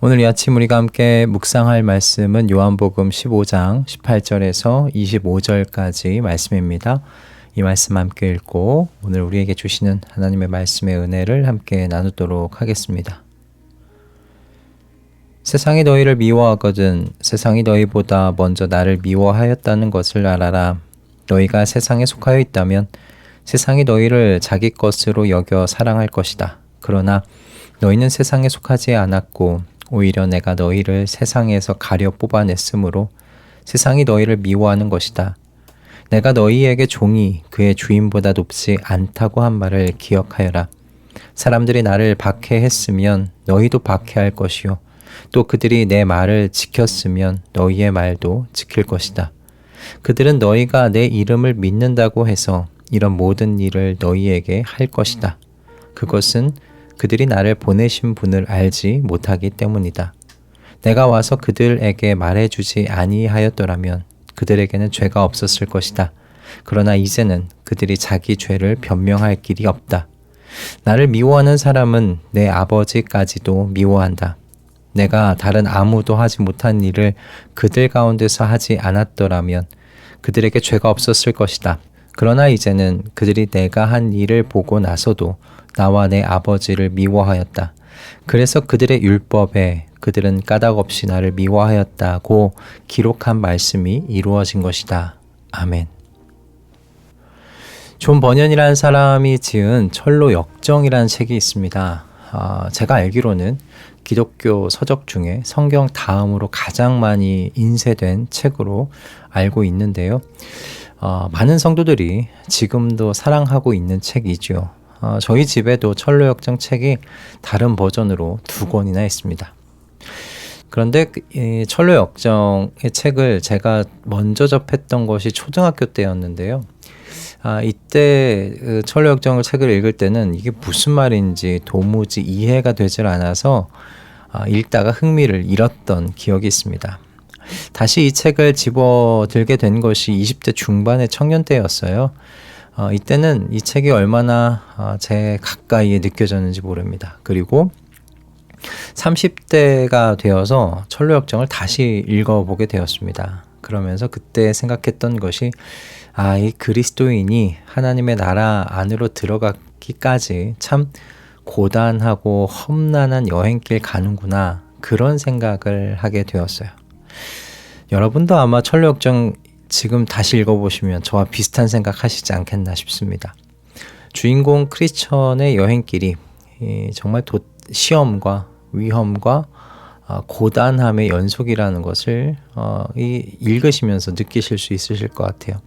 오늘 이 아침 우리가 함께 묵상할 말씀은 요한복음 15장 18절에서 25절까지 말씀입니다. 이 말씀 함께 읽고 오늘 우리에게 주시는 하나님의 말씀의 은혜를 함께 나누도록 하겠습니다. 세상이 너희를 미워하거든 세상이 너희보다 먼저 나를 미워하였다는 것을 알아라. 너희가 세상에 속하여 있다면 세상이 너희를 자기 것으로 여겨 사랑할 것이다. 그러나 너희는 세상에 속하지 않았고 오히려 내가 너희를 세상에서 가려 뽑아냈으므로 세상이 너희를 미워하는 것이다. 내가 너희에게 종이 그의 주인보다 높지 않다고 한 말을 기억하여라. 사람들이 나를 박해했으면 너희도 박해할 것이요 또 그들이 내 말을 지켰으면 너희의 말도 지킬 것이다. 그들은 너희가 내 이름을 믿는다고 해서 이런 모든 일을 너희에게 할 것이다. 그것은 그들이 나를 보내신 분을 알지 못하기 때문이다. 내가 와서 그들에게 말해주지 아니하였더라면 그들에게는 죄가 없었을 것이다. 그러나 이제는 그들이 자기 죄를 변명할 길이 없다. 나를 미워하는 사람은 내 아버지까지도 미워한다. 내가 다른 아무도 하지 못한 일을 그들 가운데서 하지 않았더라면 그들에게 죄가 없었을 것이다. 그러나 이제는 그들이 내가 한 일을 보고 나서도 나와 내 아버지를 미워하였다. 그래서 그들의 율법에 그들은 까닭없이 나를 미워하였다고 기록한 말씀이 이루어진 것이다. 아멘. 존 버년이라는 사람이 지은 철로 역정이라는 책이 있습니다. 제가 알기로는 기독교 서적 중에 성경 다음으로 가장 많이 인쇄된 책으로 알고 있는데요. 많은 성도들이 지금도 사랑하고 있는 책이죠. 저희 집에도 철로역정 책이 다른 버전으로 2권이나 있습니다. 그런데 이 철로역정의 책을 제가 먼저 접했던 것이 초등학교 때였는데요. 이때 철로역정을 책을 읽을 때는 이게 무슨 말인지 도무지 이해가 되질 않아서 읽다가 흥미를 잃었던 기억이 있습니다. 다시 이 책을 집어들게 된 것이 20대 중반의 청년 때였어요. 이때는 이 책이 얼마나 제 가까이에 느껴졌는지 모릅니다. 그리고 30대가 되어서 철로역정을 다시 읽어보게 되었습니다. 그러면서 그때 생각했던 것이 이 그리스도인이 하나님의 나라 안으로 들어가기까지 참 고단하고 험난한 여행길 가는구나, 그런 생각을 하게 되었어요. 여러분도 아마 철로역정 지금 다시 읽어보시면 저와 비슷한 생각 하시지 않겠나 싶습니다. 주인공 크리스천의 여행길이 정말 시험과 위험과 고단함의 연속이라는 것을 읽으시면서 느끼실 수 있으실 것 같아요.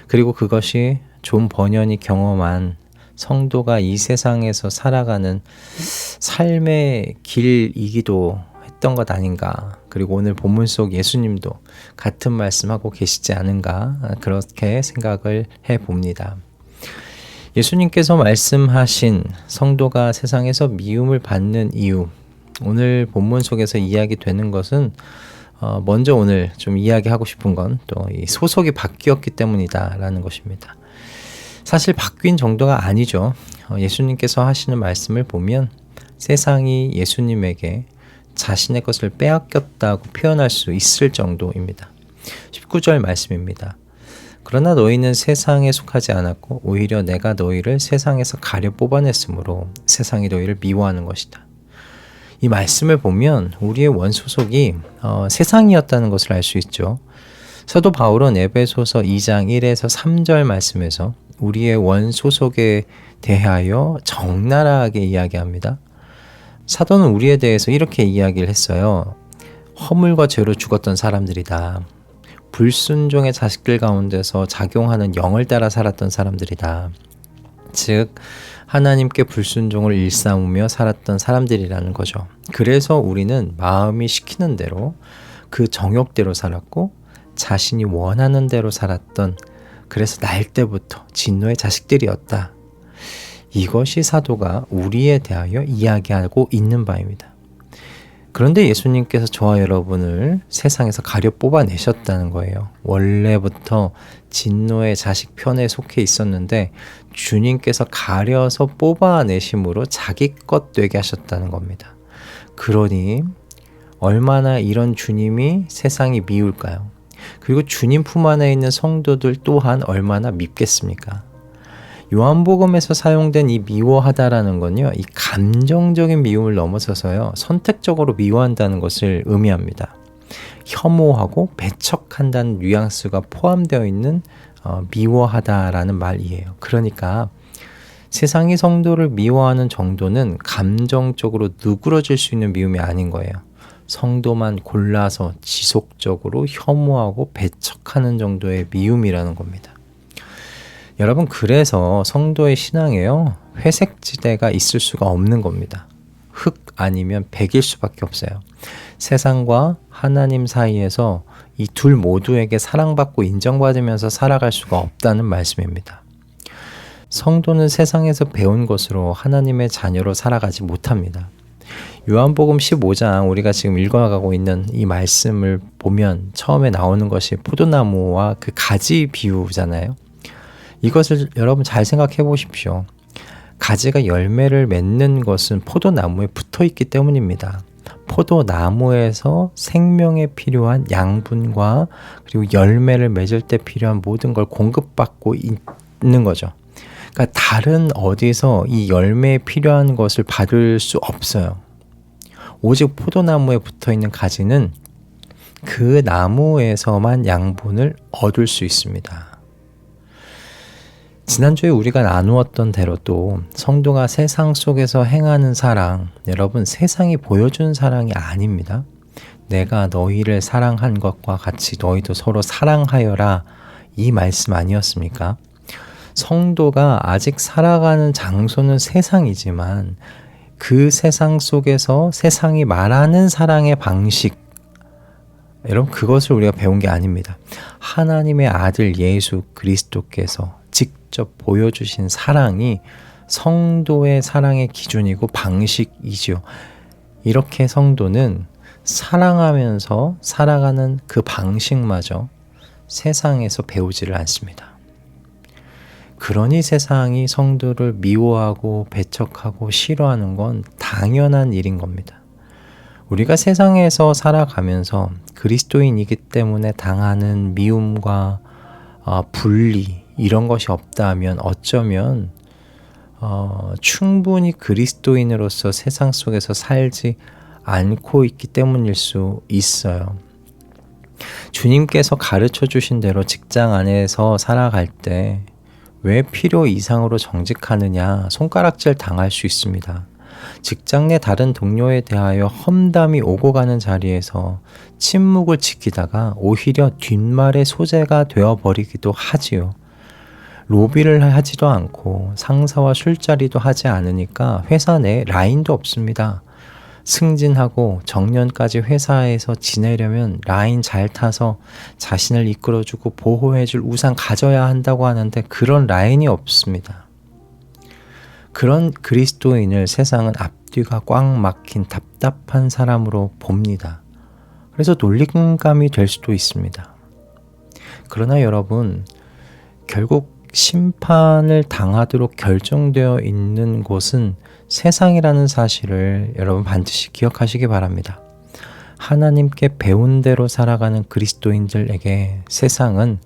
그리고 그것이 존 버년이 경험한 성도가 이 세상에서 살아가는 삶의 길이기도 했던 것 아닌가. 그리고 오늘 본문 속 예수님도 같은 말씀하고 계시지 않은가, 그렇게 생각을 해봅니다. 예수님께서 말씀하신 성도가 세상에서 미움을 받는 이유, 오늘 본문 속에서 이야기되는 것은 먼저 오늘 좀 이야기하고 싶은 건 또 이 소속이 바뀌었기 때문이다 라는 것입니다. 사실 바뀐 정도가 아니죠. 예수님께서 하시는 말씀을 보면 세상이 예수님에게 자신의 것을 빼앗겼다고 표현할 수 있을 정도입니다. 19절 말씀입니다. 그러나 너희는 세상에 속하지 않았고 오히려 내가 너희를 세상에서 가려 뽑아냈으므로 세상이 너희를 미워하는 것이다. 이 말씀을 보면 우리의 원소속이 세상이었다는 것을 알 수 있죠. 사도 바울은 에베소서 2장 1에서 3절 말씀에서 우리의 원소속에 대하여 적나라하게 이야기합니다. 사도는 우리에 대해서 이렇게 이야기를 했어요. 허물과 죄로 죽었던 사람들이다. 불순종의 자식들 가운데서 작용하는 영을 따라 살았던 사람들이다. 즉 하나님께 불순종을 일삼으며 살았던 사람들이라는 거죠. 그래서 우리는 마음이 시키는 대로 그 정욕대로 살았고 자신이 원하는 대로 살았던, 그래서 날 때부터 진노의 자식들이었다. 이것이 사도가 우리에 대하여 이야기하고 있는 바입니다. 그런데 예수님께서 저와 여러분을 세상에서 가려 뽑아내셨다는 거예요. 원래부터 진노의 자식 편에 속해 있었는데 주님께서 가려서 뽑아내심으로 자기 것 되게 하셨다는 겁니다. 그러니 얼마나 이런 주님이 세상이 미울까요? 그리고 주님 품 안에 있는 성도들 또한 얼마나 밉겠습니까? 요한복음에서 사용된 이 미워하다라는 건요, 이 감정적인 미움을 넘어서서요, 선택적으로 미워한다는 것을 의미합니다. 혐오하고 배척한다는 뉘앙스가 포함되어 있는 미워하다라는 말이에요. 그러니까 세상이 성도를 미워하는 정도는 감정적으로 누그러질 수 있는 미움이 아닌 거예요. 성도만 골라서 지속적으로 혐오하고 배척하는 정도의 미움이라는 겁니다. 여러분, 그래서 성도의 신앙에요, 회색지대가 있을 수가 없는 겁니다. 흑 아니면 백일 수밖에 없어요. 세상과 하나님 사이에서 이 둘 모두에게 사랑받고 인정받으면서 살아갈 수가 없다는 말씀입니다. 성도는 세상에서 배운 것으로 하나님의 자녀로 살아가지 못합니다. 요한복음 15장 우리가 지금 읽어가고 있는 이 말씀을 보면 처음에 나오는 것이 포도나무와 그 가지 비유잖아요. 이것을 여러분 잘 생각해 보십시오. 가지가 열매를 맺는 것은 포도나무에 붙어 있기 때문입니다. 포도나무에서 생명에 필요한 양분과 그리고 열매를 맺을 때 필요한 모든 걸 공급받고 있는 거죠. 그러니까 다른 어디서 이 열매에 필요한 것을 받을 수 없어요. 오직 포도나무에 붙어 있는 가지는 그 나무에서만 양분을 얻을 수 있습니다. 지난주에 우리가 나누었던 대로 또 성도가 세상 속에서 행하는 사랑, 여러분 세상이 보여준 사랑이 아닙니다. 내가 너희를 사랑한 것과 같이 너희도 서로 사랑하여라, 이 말씀 아니었습니까? 성도가 아직 살아가는 장소는 세상이지만 그 세상 속에서 세상이 말하는 사랑의 방식, 여러분 그것을 우리가 배운 게 아닙니다. 하나님의 아들 예수 그리스도께서 직접 보여주신 사랑이 성도의 사랑의 기준이고 방식이지요. 이렇게 성도는 사랑하면서 살아가는 그 방식마저 세상에서 배우지를 않습니다. 그러니 세상이 성도를 미워하고 배척하고 싫어하는 건 당연한 일인 겁니다. 우리가 세상에서 살아가면서 그리스도인이기 때문에 당하는 미움과 분리, 이런 것이 없다면 어쩌면 충분히 그리스도인으로서 세상 속에서 살지 않고 있기 때문일 수 있어요. 주님께서 가르쳐 주신 대로 직장 안에서 살아갈 때 왜 필요 이상으로 정직하느냐 손가락질 당할 수 있습니다. 직장 내 다른 동료에 대하여 험담이 오고 가는 자리에서 침묵을 지키다가 오히려 뒷말의 소재가 되어버리기도 하지요. 로비를 하지도 않고 상사와 술자리도 하지 않으니까 회사 내에 라인도 없습니다. 승진하고 정년까지 회사에서 지내려면 라인 잘 타서 자신을 이끌어주고 보호해줄 우산 가져야 한다고 하는데 그런 라인이 없습니다. 그런 그리스도인을 세상은 앞뒤가 꽉 막힌 답답한 사람으로 봅니다. 그래서 놀림감이 될 수도 있습니다. 그러나 여러분, 결국 심판을 당하도록 결정되어 있는 곳은 세상이라는 사실을 여러분 반드시 기억하시기 바랍니다. 하나님께 배운 대로 살아가는 그리스도인들에게 세상은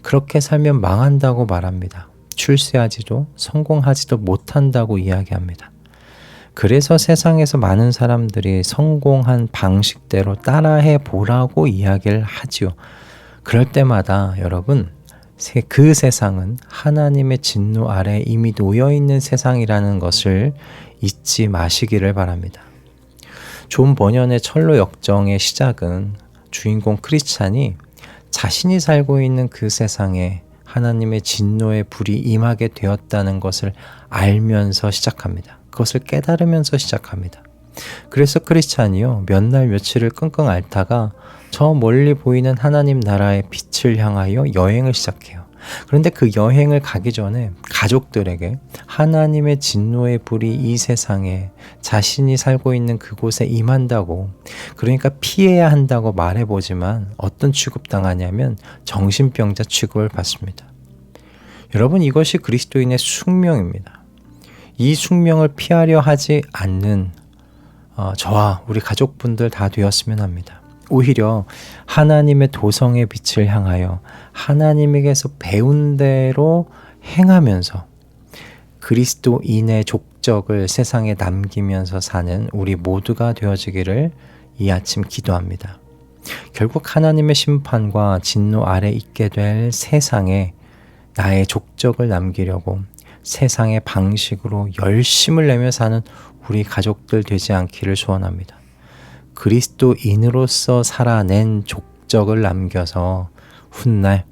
그렇게 살면 망한다고 말합니다. 출세하지도 성공하지도 못한다고 이야기합니다. 그래서 세상에서 많은 사람들이 성공한 방식대로 따라해 보라고 이야기를 하지요. 그럴 때마다 여러분, 그 세상은 하나님의 진노 아래 이미 놓여있는 세상이라는 것을 잊지 마시기를 바랍니다. 존 버년의 철로 역정의 시작은 주인공 크리스찬이 자신이 살고 있는 그 세상에 하나님의 진노의 불이 임하게 되었다는 것을 알면서 시작합니다. 그것을 깨달으면서 시작합니다. 그래서 크리스찬이요, 몇 날 며칠을 끙끙 앓다가 저 멀리 보이는 하나님 나라의 빛을 향하여 여행을 시작해요. 그런데 그 여행을 가기 전에 가족들에게 하나님의 진노의 불이 이 세상에 자신이 살고 있는 그곳에 임한다고, 그러니까 피해야 한다고 말해보지만 어떤 취급당하냐면 정신병자 취급을 받습니다. 여러분, 이것이 그리스도인의 숙명입니다. 이 숙명을 피하려 하지 않는 저와 우리 가족분들 다 되었으면 합니다. 오히려 하나님의 도성의 빛을 향하여 하나님에게서 배운 대로 행하면서 그리스도인의 족적을 세상에 남기면서 사는 우리 모두가 되어지기를 이 아침 기도합니다. 결국 하나님의 심판과 진노 아래 있게 될 세상에 나의 족적을 남기려고 세상의 방식으로 열심을 내며 사는 우리 가족들 되지 않기를 소원합니다. 그리스도인으로서 살아낸 족적을 남겨서 훗날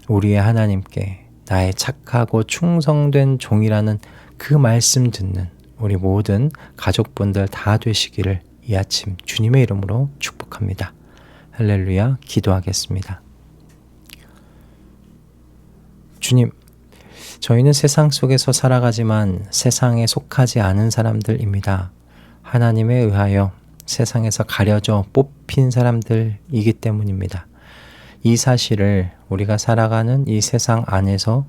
우리의 하나님께 나의 착하고 충성된 종이라는 그 말씀 듣는 우리 모든 가족분들 다 되시기를 이 아침 주님의 이름으로 축복합니다. 할렐루야. 기도하겠습니다. 주님, 저희는 세상 속에서 살아가지만 세상에 속하지 않은 사람들입니다. 하나님에 의하여 세상에서 가려져 뽑힌 사람들이기 때문입니다. 이 사실을 우리가 살아가는 이 세상 안에서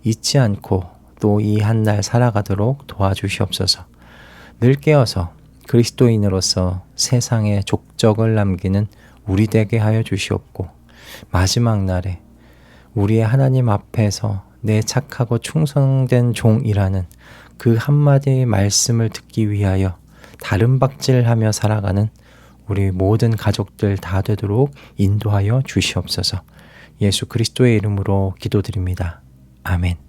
잊지 않고 또 이 한 날 살아가도록 도와주시옵소서. 늘 깨어서 그리스도인으로서 세상에 족적을 남기는 우리 되게 하여 주시옵고 마지막 날에 우리의 하나님 앞에서 내 착하고 충성된 종이라는 그 한마디의 말씀을 듣기 위하여 다름박질하며 살아가는 우리 모든 가족들 다 되도록 인도하여 주시옵소서. 예수 그리스도의 이름으로 기도드립니다. 아멘.